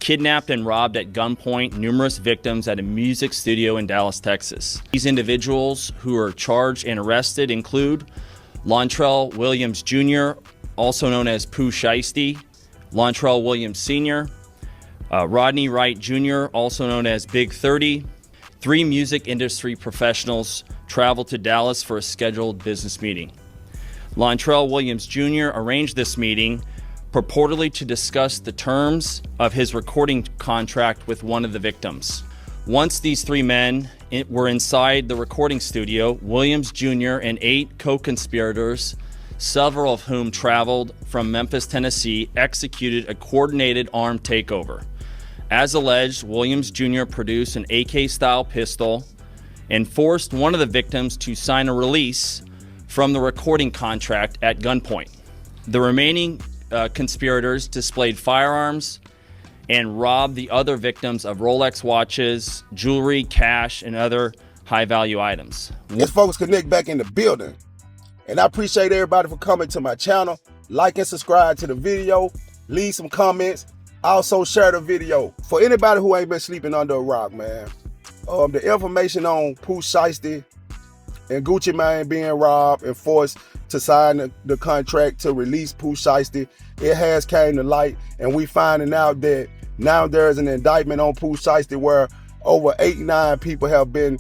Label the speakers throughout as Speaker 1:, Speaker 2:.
Speaker 1: kidnapped and robbed at gunpoint numerous victims at a music studio in Dallas, Texas. These individuals who are charged and arrested include Lontrell Williams Jr., also known as Pooh Shiesty, Lontrell Williams Sr., Rodney Wright Jr., also known as Big 30. 3 music industry professionals traveled to Dallas for a scheduled business meeting. Lontrell Williams Jr. arranged this meeting purportedly to discuss the terms of his recording contract with one of the victims. Once these 3 men were inside the recording studio, Williams Jr. and 8 co-conspirators, several of whom traveled from Memphis, Tennessee, executed a coordinated armed takeover. As alleged, Williams Jr. produced an AK-style pistol and forced one of the victims to sign a release from the recording contract at gunpoint. The remaining conspirators displayed firearms and robbed the other victims of Rolex watches, jewelry, cash, and other high-value items.
Speaker 2: This folks connect back in the building. And I appreciate everybody for coming to my channel. Like and subscribe to the video. Leave some comments. Also share the video. For anybody who ain't been sleeping under a rock, man. The information on Pooh Shiesty and Gucci Mane being robbed and forced to sign the contract to release Pooh Shiesty, it has came to light, and we finding out that now there's an indictment on Pooh Shiesty where over 89 people have been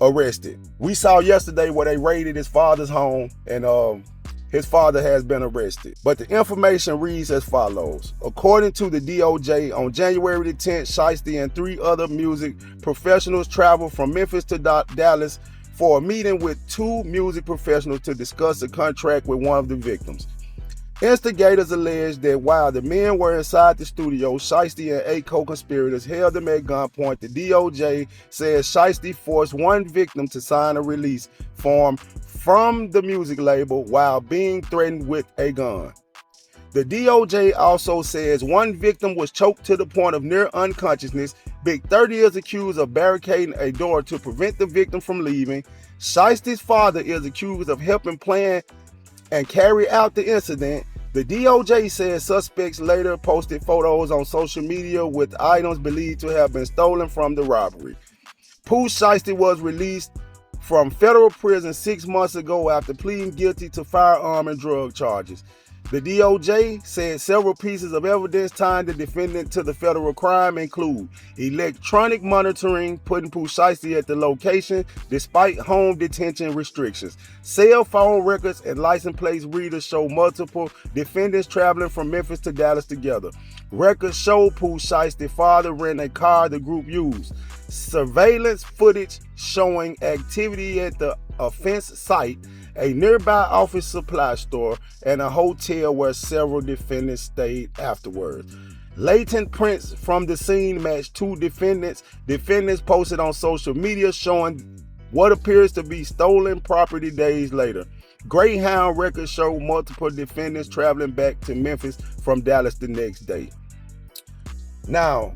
Speaker 2: arrested. We saw yesterday where they raided his father's home, and his father has been arrested. But the information reads as follows. According to the DOJ, on January the 10th, Shiesty and 3 other music professionals traveled from Memphis to Dallas for a meeting with 2 music professionals to discuss a contract with one of the victims. Instigators alleged that while the men were inside the studio, Shiesty and 8 co-conspirators held them at gunpoint. The DOJ says Shiesty forced one victim to sign a release form from the music label while being threatened with a gun. The DOJ also says one victim was choked to the point of near unconsciousness. Big 30 is accused of barricading a door to prevent the victim from leaving. Shiesty's father is accused of helping plan and carry out the incident. The DOJ says suspects later posted photos on social media with items believed to have been stolen from the robbery. Pooh Shiesty was released from federal prison 6 months ago after pleading guilty to firearm and drug charges. The DOJ said several pieces of evidence tying the defendant to the federal crime include electronic monitoring, putting Pooh Shiesty at the location despite home detention restrictions. Cell phone records and license plate readers show multiple defendants traveling from Memphis to Dallas together. Records show Pooh Shiesty's father renting a car the group used. Surveillance footage showing activity at the offense site, a nearby office supply store, and a hotel where several defendants stayed afterwards. Latent prints from the scene match 2 defendants. Defendants posted on social media showing what appears to be stolen property days later. Greyhound records show multiple defendants traveling back to Memphis from Dallas the next day. Now,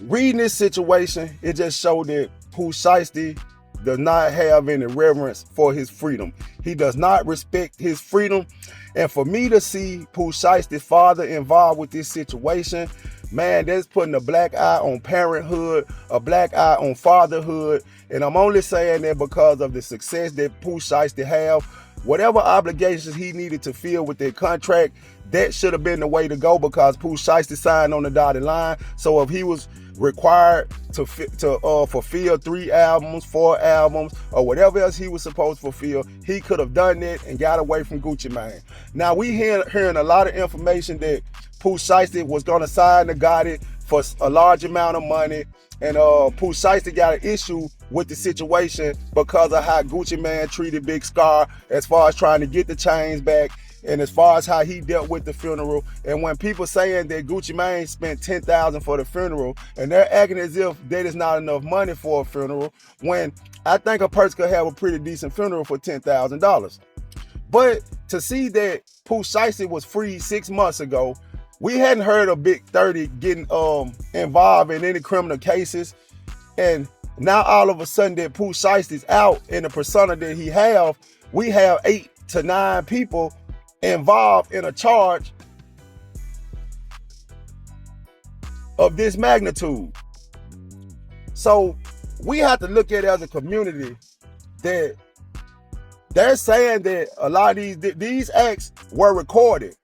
Speaker 2: reading this situation, it just showed that Pooh Shiesty does not have any reverence for his freedom. He does not respect his freedom. And for me to see Pooh Shiesty's father involved with this situation, man, that's putting a black eye on parenthood, a black eye on fatherhood. And I'm only saying that because of the success that Pooh Shiesty have. Whatever obligations he needed to fill with that contract, that should have been the way to go, because Pooh Shiesty signed on the dotted line. So if he was required to fulfill 3 albums, 4 albums, or whatever else he was supposed to fulfill, he could have done that and got away from Gucci Mane. Now we hearing a lot of information that Pooh Shiesty was gonna sign the Gotti for a large amount of money, and Pooh Shiesty got an issue with the situation because of how Gucci Mane treated Big Scar as far as trying to get the chains back, and as far as how he dealt with the funeral. And when people saying that Gucci Mane spent $10,000 for the funeral, and they're acting as if that is not enough money for a funeral, when I think a person could have a pretty decent funeral for $10,000. But to see that Pooh Shiesty was free 6 months ago, we hadn't heard of Big 30 getting involved in any criminal cases, and now all of a sudden that Pooh Shiesty's out in the persona that he have, we have 8 to 9 people involved in a charge of this magnitude. So we have to look at it as a community that they're saying that a lot of these acts were recorded.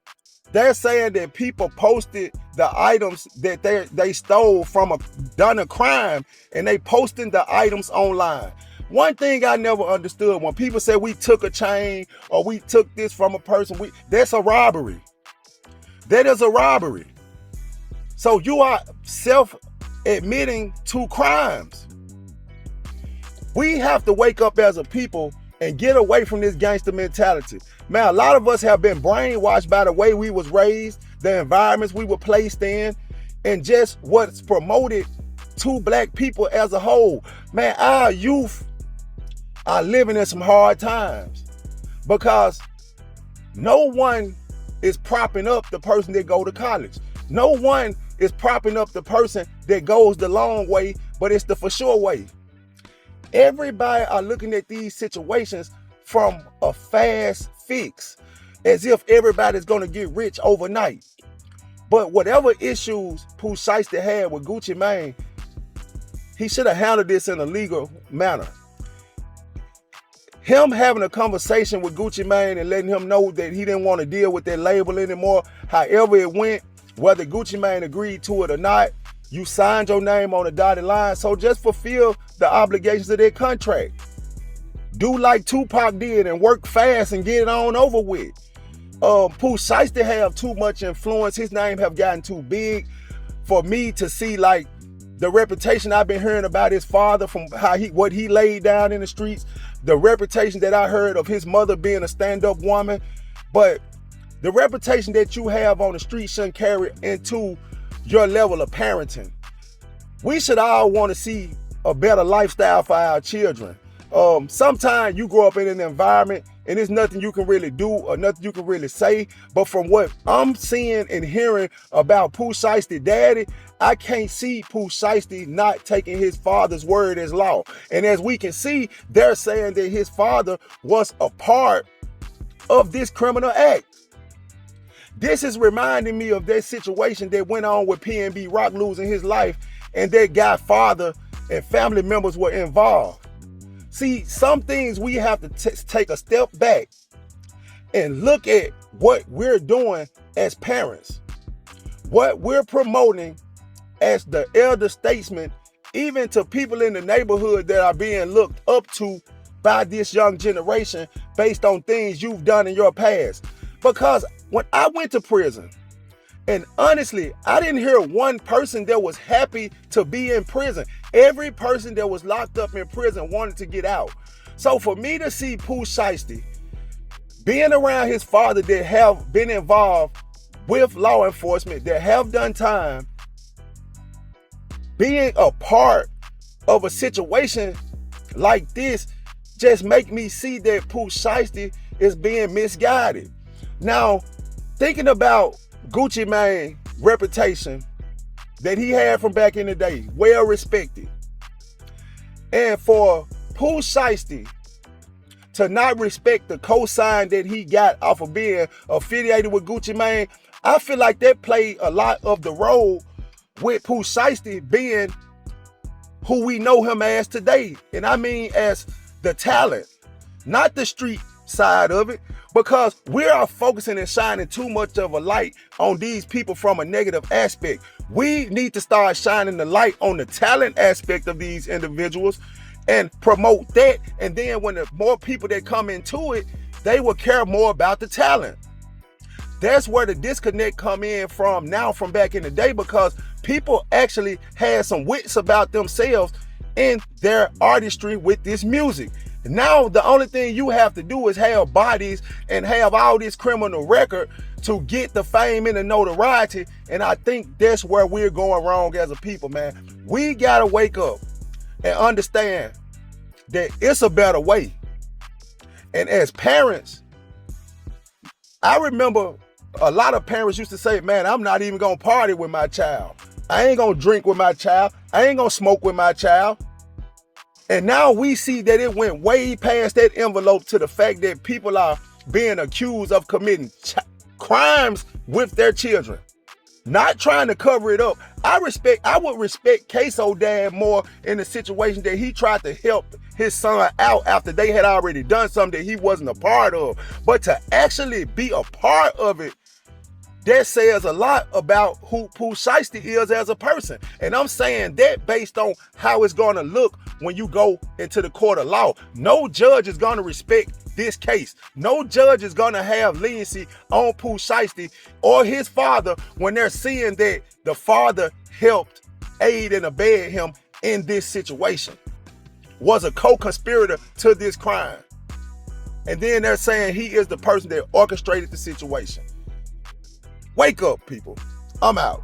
Speaker 2: They're saying that people posted the items that they stole from done a crime, and they posting the items online. One thing I never understood, when people say we took a chain or we took this from a person, that's a robbery. That is a robbery. So you are self-admitting to crimes. We have to wake up as a people and get away from this gangster mentality. Man, a lot of us have been brainwashed by the way we was raised, the environments we were placed in, and just what's promoted to black people as a whole. Man, our youth are living in some hard times because no one is propping up the person that go to college. No one is propping up the person that goes the long way, but it's the for sure way. Everybody are looking at these situations from a fast fix, as if everybody's gonna get rich overnight. But whatever issues Pooh Shiesty had with Gucci Mane, he should have handled this in a legal manner. Him having a conversation with Gucci Mane and letting him know that he didn't want to deal with that label anymore, however it went, whether Gucci Mane agreed to it or not, you signed your name on the dotted line, so just fulfill the obligations of that contract. Do like Tupac did and work fast and get it on over with. Pooh Shiesty have too much influence. His name have gotten too big for me to see like the reputation I've been hearing about his father from what he laid down in the streets, the reputation that I heard of his mother being a stand-up woman. But the reputation that you have on the street shouldn't carry into your level of parenting. We should all want to see a better lifestyle for our children. Sometimes you grow up in an environment and there's nothing you can really do or nothing you can really say. But from what I'm seeing and hearing about Pooh Shiesty daddy, I can't see Pooh Shiesty not taking his father's word as law. And as we can see, they're saying that his father was a part of this criminal act. This is reminding me of that situation that went on with PNB Rock losing his life, and that guy father and family members were involved. See, some things we have to take a step back and look at what we're doing as parents, what we're promoting as the elder statesmen, even to people in the neighborhood that are being looked up to by this young generation based on things you've done in your past. Because when I went to prison, and honestly, I didn't hear one person that was happy to be in prison. Every person that was locked up in prison wanted to get out. So for me to see Pooh Shiesty being around his father that have been involved with law enforcement, that have done time, being a part of a situation like this just make me see that Pooh Shiesty is being misguided. Now, thinking about Gucci Mane reputation that he had from back in the day, well respected. And for Pooh Shiesty to not respect the cosign that he got off of being affiliated with Gucci Mane, I feel like that played a lot of the role with Pooh Shiesty being who we know him as today. And I mean as the talent, not the street side of it, because we are focusing and shining too much of a light on these people from a negative aspect. We need to start shining the light on the talent aspect of these individuals and promote that. And then when the more people that come into it, they will care more about the talent. That's where the disconnect come in from now from back in the day, because people actually had some wits about themselves in their artistry with this music. Now the only thing you have to do is have bodies and have all this criminal record to get the fame and the notoriety. And I think that's where we're going wrong as a people, man. We gotta wake up and understand that it's a better way. And as parents, I remember a lot of parents used to say, man, I'm not even gonna party with my child. I ain't gonna drink with my child. I ain't gonna smoke with my child. And now we see that it went way past that envelope to the fact that people are being accused of committing crimes with their children. not trying to cover it up. I would respect Queso dad more in the situation that he tried to help his son out after they had already done something that he wasn't a part of. But to actually be a part of it, that says a lot about who Pooh Shiesty is as a person. And I'm saying that based on how it's going to look when you go into the court of law. No judge is going to respect this case. No judge is going to have leniency on Pooh Shiesty or his father when they're seeing that the father helped aid and abet him in this situation, was a co-conspirator to this crime. And then they're saying he is the person that orchestrated the situation. Wake up, people. I'm out.